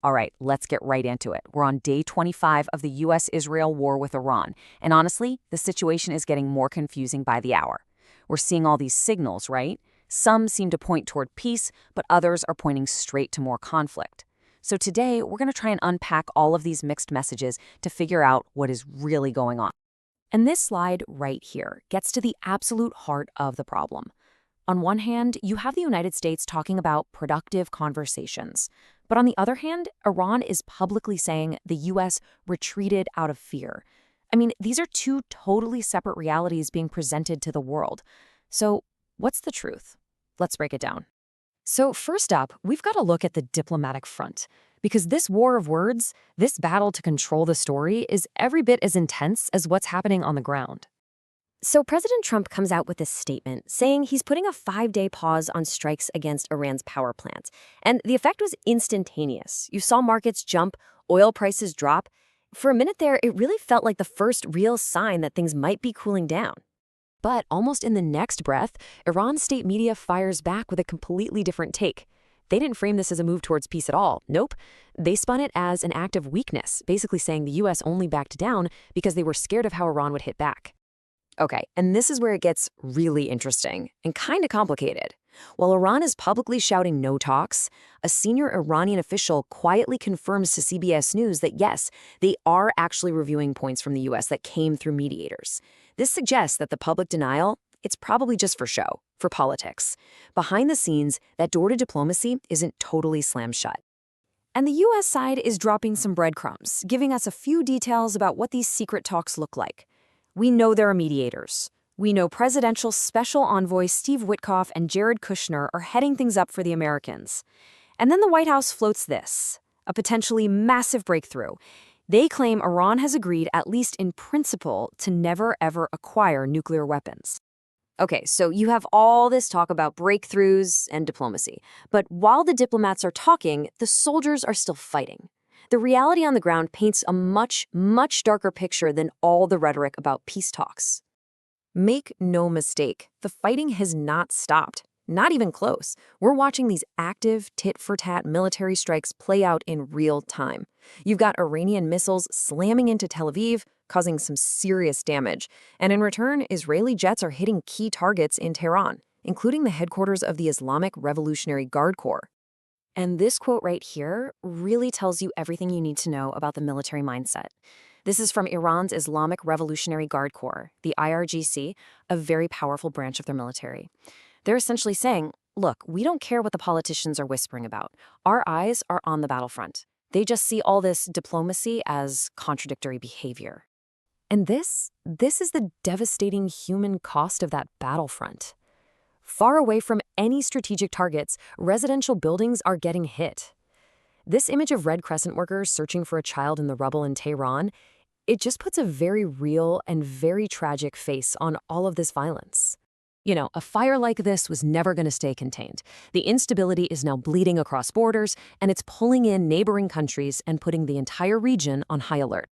All right, let's get right into it. We're on day 25 of the US-Israel war with Iran, and honestly, the situation is getting more confusing by the hour. We're seeing all these signals, right? Some seem to point toward peace, but others are pointing straight to more conflict. So today, we're going to try and unpack all of these mixed messages to figure out what is really going on. And this slide right here gets to the absolute heart of the problem. On one hand, you have the United States talking about productive conversations. But on the other hand, Iran is publicly saying the U.S. retreated out of fear. I mean, these are two totally separate realities being presented to the world. So, what's the truth? Let's break it down. So, first up, we've got to look at the diplomatic front. Because this war of words, this battle to control the story, is every bit as intense as what's happening on the ground. So President Trump comes out with this statement saying he's putting a 5-day pause on strikes against Iran's power plant. And the effect was instantaneous. You saw markets jump, oil prices drop. For a minute there, it really felt like the first real sign that things might be cooling down. But almost in the next breath, Iran's state media fires back with a completely different take. They didn't frame this as a move towards peace at all. Nope. They spun it as an act of weakness, basically saying the U.S. only backed down because they were scared of how Iran would hit back. Okay, and this is where it gets really interesting and kind of complicated. While Iran is publicly shouting no talks, a senior Iranian official quietly confirms to CBS News that yes, they are actually reviewing points from the U.S. that came through mediators. This suggests that the public denial, it's probably just for show, for politics. Behind the scenes, that door to diplomacy isn't totally slammed shut. And the U.S. side is dropping some breadcrumbs, giving us a few details about what these secret talks look like. We know there are mediators. We know presidential special envoy Steve Witkoff and Jared Kushner are heading things up for the Americans. And then the White House floats this, a potentially massive breakthrough. They claim Iran has agreed, at least in principle, to never ever acquire nuclear weapons. Okay, so you have all this talk about breakthroughs and diplomacy. But while the diplomats are talking, the soldiers are still fighting. The reality on the ground paints a much, much darker picture than all the rhetoric about peace talks. Make no mistake, the fighting has not stopped. Not even close. We're watching these active, tit-for-tat military strikes play out in real time. You've got Iranian missiles slamming into Tel Aviv, causing some serious damage. And in return, Israeli jets are hitting key targets in Tehran, including the headquarters of the Islamic Revolutionary Guard Corps. And this quote right here really tells you everything you need to know about the military mindset. This is from Iran's Islamic Revolutionary Guard Corps, the IRGC, a very powerful branch of their military. They're essentially saying, look, we don't care what the politicians are whispering about. Our eyes are on the battlefront. They just see all this diplomacy as contradictory behavior. And this is the devastating human cost of that battlefront. Far away from any strategic targets, residential buildings are getting hit. This image of Red Crescent workers searching for a child in the rubble in Tehran, it just puts a very real and very tragic face on all of this violence. You know, a fire like this was never going to stay contained. The instability is now bleeding across borders, and it's pulling in neighboring countries and putting the entire region on high alert.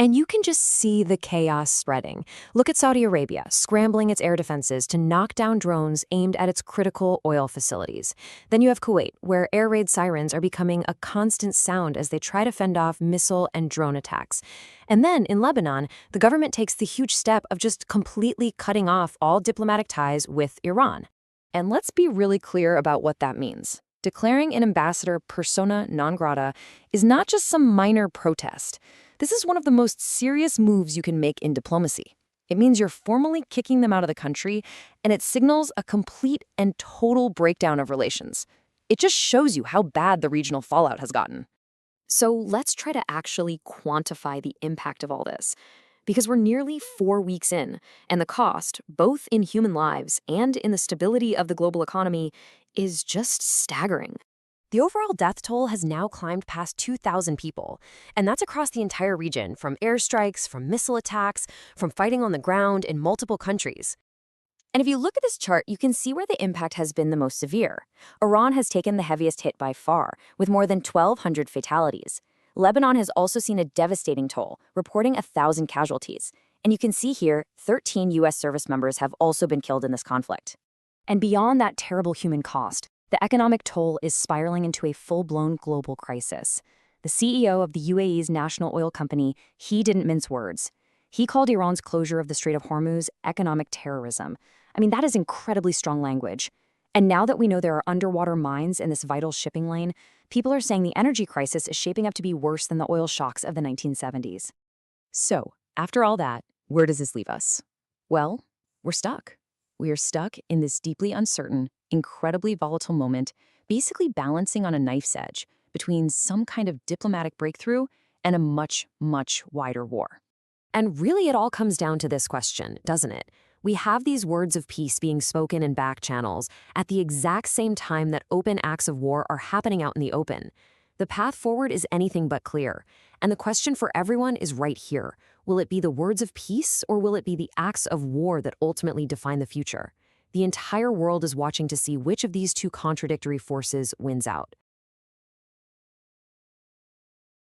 And you can just see the chaos spreading. Look at Saudi Arabia, scrambling its air defenses to knock down drones aimed at its critical oil facilities. Then you have Kuwait, where air raid sirens are becoming a constant sound as they try to fend off missile and drone attacks. And then in Lebanon, the government takes the huge step of just completely cutting off all diplomatic ties with Iran. And let's be really clear about what that means. Declaring an ambassador persona non grata is not just some minor protest. This is one of the most serious moves you can make in diplomacy. It means you're formally kicking them out of the country, and it signals a complete and total breakdown of relations. It just shows you how bad the regional fallout has gotten. So let's try to actually quantify the impact of all this. Because we're nearly 4 weeks in, and the cost, both in human lives and in the stability of the global economy, is just staggering. The overall death toll has now climbed past 2,000 people, and that's across the entire region, from airstrikes, from missile attacks, from fighting on the ground in multiple countries. And if you look at this chart, you can see where the impact has been the most severe. Iran has taken the heaviest hit by far, with more than 1,200 fatalities. Lebanon has also seen a devastating toll, reporting 1,000 casualties. And you can see here, 13 U.S. service members have also been killed in this conflict. And beyond that terrible human cost, the economic toll is spiraling into a full-blown global crisis. The CEO of the UAE's national oil company, he didn't mince words. He called Iran's closure of the Strait of Hormuz economic terrorism. I mean, that is incredibly strong language. And now that we know there are underwater mines in this vital shipping lane, people are saying the energy crisis is shaping up to be worse than the oil shocks of the 1970s. So, after all that, where does this leave us? Well, we're stuck. We are stuck in this deeply uncertain, incredibly volatile moment, basically balancing on a knife's edge between some kind of diplomatic breakthrough and a much, much wider war. And really, it all comes down to this question, doesn't it? We have these words of peace being spoken in back channels at the exact same time that open acts of war are happening out in the open. The path forward is anything but clear. And the question for everyone is right here. Will it be the words of peace, or will it be the acts of war that ultimately define the future? The entire world is watching to see which of these two contradictory forces wins out.